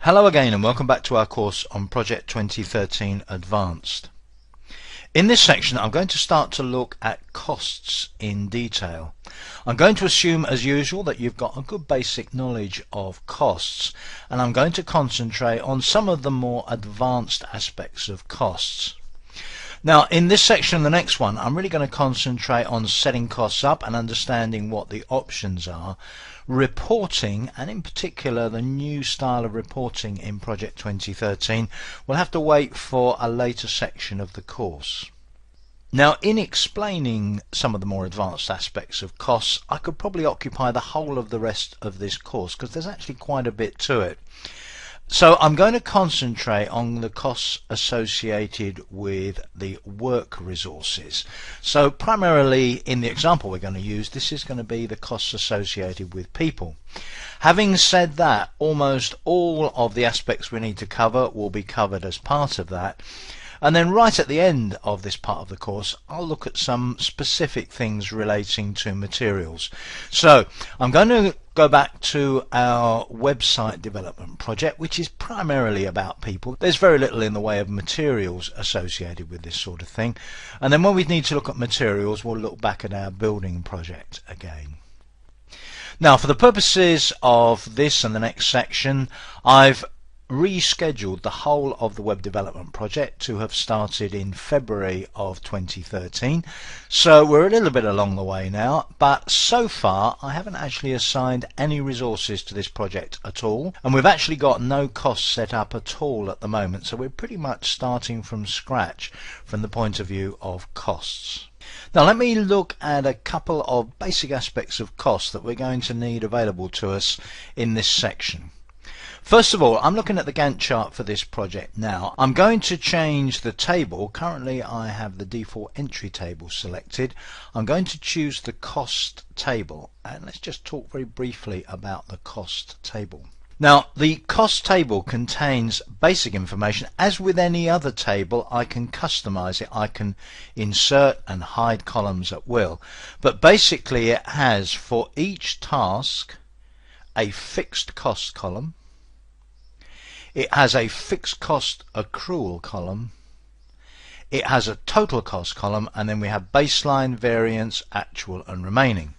Hello again and welcome back to our course on Project 2013 Advanced. In this section I'm going to start to look at costs in detail. I'm going to assume as usual that you've got a good basic knowledge of costs, and I'm going to concentrate on some of the more advanced aspects of costs. Now in this section and the next one I'm really going to concentrate on setting costs up and understanding what the options are, reporting, and in particular the new style of reporting in Project 2013 will have to wait for a later section of the course. Now in explaining some of the more advanced aspects of costs I could probably occupy the whole of the rest of this course because there's actually quite a bit to it. So I'm going to concentrate on the costs associated with the work resources. So primarily in the example we're going to use, this is going to be the costs associated with people. Having said that, almost all of the aspects we need to cover will be covered as part of that. And then right at the end of this part of the course I'll look at some specific things relating to materials. So I'm going to go back to our website development project, which is primarily about people. There's very little in the way of materials associated with this sort of thing. And then when we need to look at materials we'll look back at our building project again. Now for the purposes of this and the next section I've rescheduled the whole of the web development project to have started in February of 2013, so we're a little bit along the way now, but so far I haven't actually assigned any resources to this project at all, and we've actually got no costs set up at all at the moment, so we're pretty much starting from scratch from the point of view of costs. Now let me look at a couple of basic aspects of costs that we're going to need available to us in this section. First of all, I'm looking at the Gantt chart for this project now. I'm going to change the table. Currently I have the default entry table selected. I'm going to choose the cost table, and let's just talk very briefly about the cost table. Now the cost table contains basic information. As with any other table I can customize it. I can insert and hide columns at will, but basically it has for each task a fixed cost column. It has a fixed cost accrual column, it has a total cost column, and then we have baseline, variance, actual and remaining.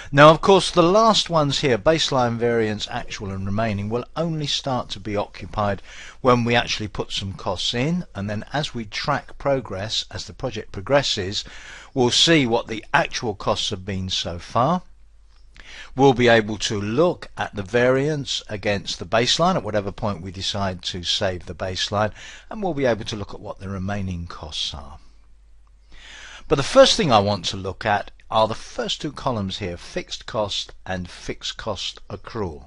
Now of course the last ones here, baseline, variance, actual and remaining, will only start to be occupied when we actually put some costs in, and then as we track progress, as the project progresses, we'll see what the actual costs have been so far. We'll be able to look at the variance against the baseline at whatever point we decide to save the baseline, and we'll be able to look at what the remaining costs are. But the first thing I want to look at are the first two columns here, fixed cost and fixed cost accrual.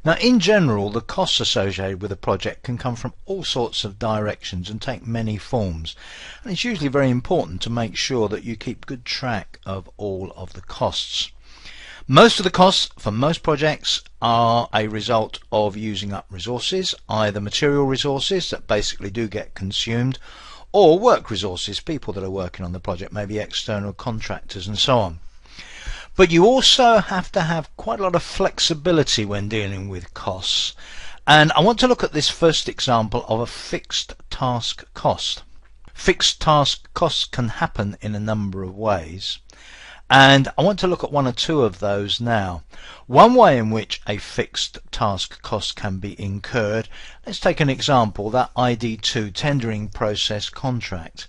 Now in general the costs associated with a project can come from all sorts of directions and take many forms, and it's usually very important to make sure that you keep good track of all of the costs. Most of the costs for most projects are a result of using up resources, either material resources that basically do get consumed, or work resources, people that are working on the project, maybe external contractors and so on. But you also have to have quite a lot of flexibility when dealing with costs, and I want to look at this first example of a fixed task cost. Fixed task costs can happen in a number of ways, and I want to look at one or two of those now. One way in which a fixed task cost can be incurred, let's take an example, that ID2 tendering process contract.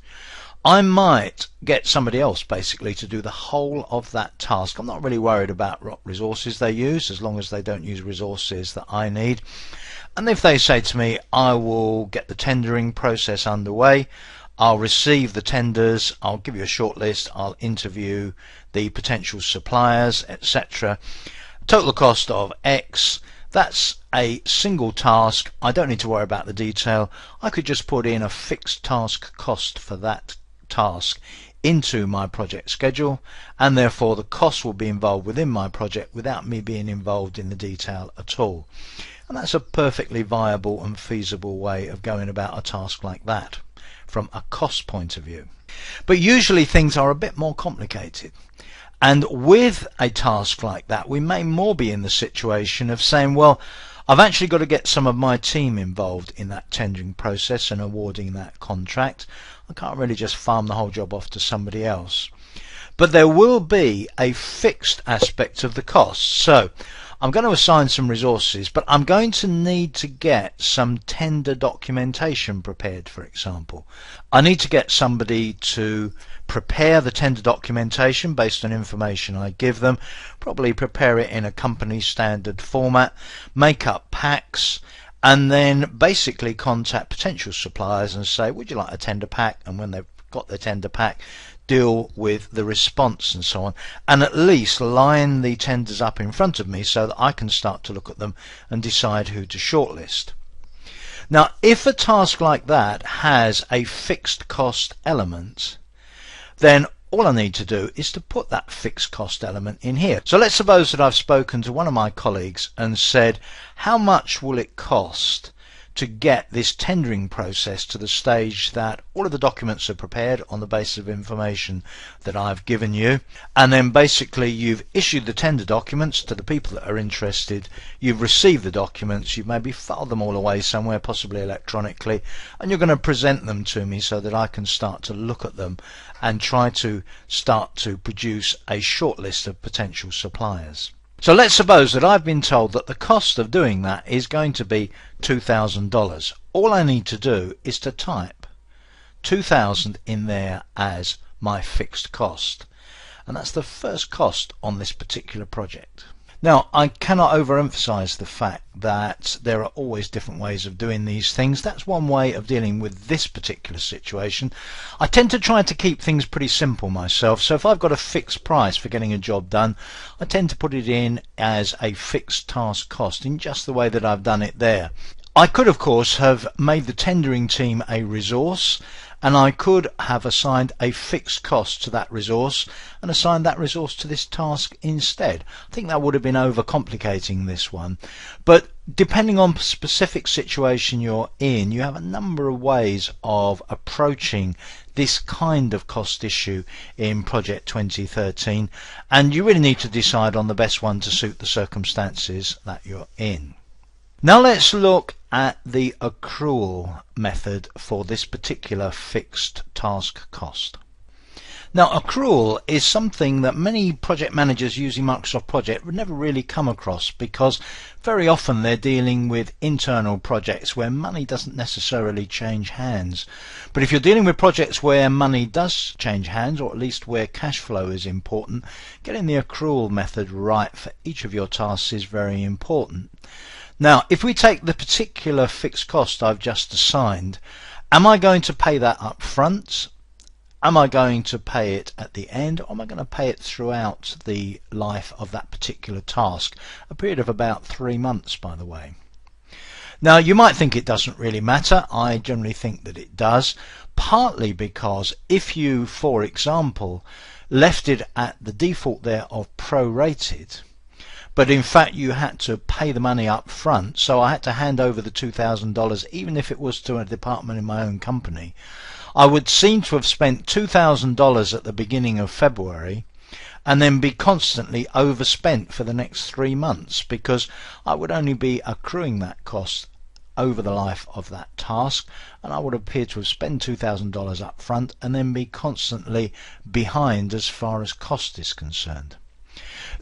I might get somebody else basically to do the whole of that task. I'm not really worried about what resources they use as long as they don't use resources that I need. And if they say to me, I will get the tendering process underway, I'll receive the tenders, I'll give you a short list, I'll interview the potential suppliers, etc. Total cost of X, that's a single task. I don't need to worry about the detail. I could just put in a fixed task cost for that task into my project schedule, and therefore the cost will be involved within my project without me being involved in the detail at all. And that's a perfectly viable and feasible way of going about a task like that from a cost point of view. But usually things are a bit more complicated, And with a task like that, we may more be in the situation of saying, well, I've actually got to get some of my team involved in that tendering process and awarding that contract. I can't really just farm the whole job off to somebody else. But there will be a fixed aspect of the cost. So I'm going to assign some resources, but I'm going to need to get some tender documentation prepared, for example. I need to get somebody to prepare the tender documentation based on information I give them, probably prepare it in a company standard format, make up packs, and then basically contact potential suppliers and say, would you like a tender pack? And when they've got the tender pack, deal with the response and so on, and at least line the tenders up in front of me so that I can start to look at them and decide who to shortlist. Now, if a task like that has a fixed cost element, then all I need to do is to put that fixed cost element in here. So let's suppose that I've spoken to one of my colleagues and said, how much will it cost to get this tendering process to the stage that all of the documents are prepared on the basis of information that I've given you, and then basically you've issued the tender documents to the people that are interested, you've received the documents, you've maybe filed them all away somewhere, possibly electronically, and you're going to present them to me so that I can start to look at them and try to start to produce a short list of potential suppliers. So let's suppose that I've been told that the cost of doing that is going to be $2,000. All I need to do is to type 2,000 in there as my fixed cost. And that's the first cost on this particular project. Now, I cannot overemphasize the fact that there are always different ways of doing these things. That's one way of dealing with this particular situation. I tend to try to keep things pretty simple myself, so if I've got a fixed price for getting a job done, I tend to put it in as a fixed task cost in just the way that I've done it there. I could, of course, have made the tendering team a resource, and I could have assigned a fixed cost to that resource and assigned that resource to this task instead. I think that would have been overcomplicating this one, but depending on the specific situation you're in, you have a number of ways of approaching this kind of cost issue in Project 2013, and you really need to decide on the best one to suit the circumstances that you're in. Now let's look at the accrual method for this particular fixed task cost. Now, accrual is something that many project managers using Microsoft Project would never really come across, because very often they're dealing with internal projects where money doesn't necessarily change hands. But if you're dealing with projects where money does change hands, or at least where cash flow is important, getting the accrual method right for each of your tasks is very important. Now, if we take the particular fixed cost I've just assigned, am I going to pay that up front? Am I going to pay it at the end, or am I going to pay it throughout the life of that particular task? A period of about 3 months, by the way. Now, you might think it doesn't really matter. I generally think that it does, partly because if you, for example, left it at the default there of prorated, but in fact you had to pay the money up front, so I had to hand over the $2,000 even if it was to a department in my own company, I would seem to have spent $2,000 at the beginning of February and then be constantly overspent for the next 3 months, because I would only be accruing that cost over the life of that task, and I would appear to have spent $2,000 up front and then be constantly behind as far as cost is concerned.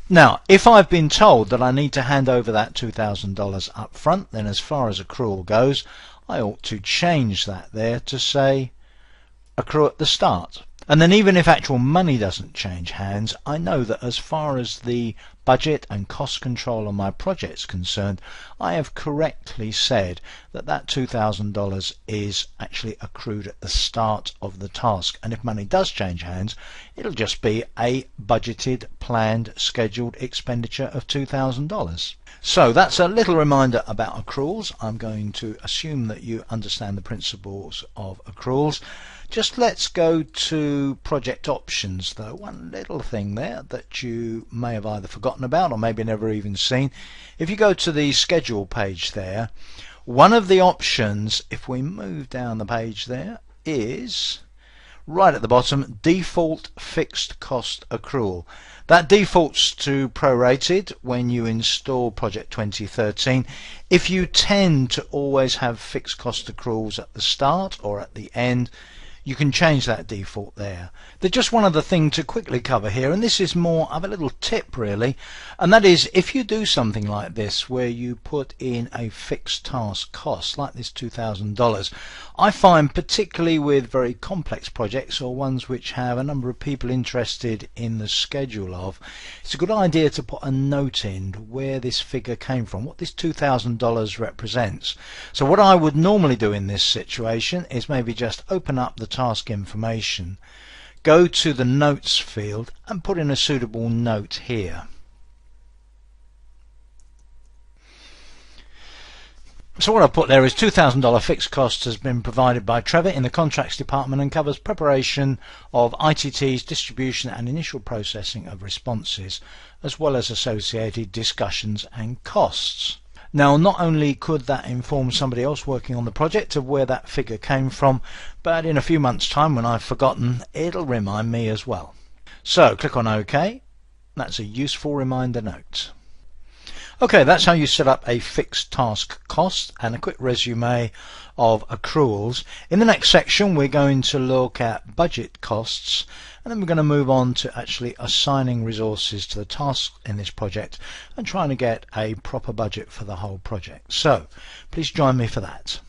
Now, if I've been told that I need to hand over that $2,000 up front, then as far as accrual goes, I ought to change that there to say accrue at the start. And then even if actual money doesn't change hands, I know that as far as the budget and cost control on my project is concerned, I have correctly said that that $2,000 is actually accrued at the start of the task. And if money does change hands, it'll just be a budgeted, planned, scheduled expenditure of $2,000. So that's a little reminder about accruals. I'm going to assume that you understand the principles of accruals. Just let's go to project options though. One little thing there that you may have either forgotten about or maybe never even seen. If you go to the schedule page there, one of the options, if we move down the page there, is right at the bottom, default fixed cost accrual. That defaults to prorated when you install Project 2013. If you tend to always have fixed cost accruals at the start or at the end, you can change that default there. There's just one other thing to quickly cover here, and this is more of a little tip really, and that is if you do something like this where you put in a fixed task cost like this $2,000, I find particularly with very complex projects or ones which have a number of people interested in the schedule of, it's a good idea to put a note in where this figure came from, what this $2,000 represents. So what I would normally do in this situation is maybe just open up the task information, go to the notes field and put in a suitable note here. So what I've put there is $2,000 fixed cost has been provided by Trevor in the contracts department and covers preparation of ITT's distribution and initial processing of responses, as well as associated discussions and costs. Now, not only could that inform somebody else working on the project of where that figure came from, but in a few months' time when I've forgotten, it'll remind me as well. So click on OK. That's a useful reminder note. Okay, that's how you set up a fixed task cost and a quick resume of accruals. In the next section we're going to look at budget costs, and then we're going to move on to actually assigning resources to the tasks in this project and trying to get a proper budget for the whole project. So please join me for that.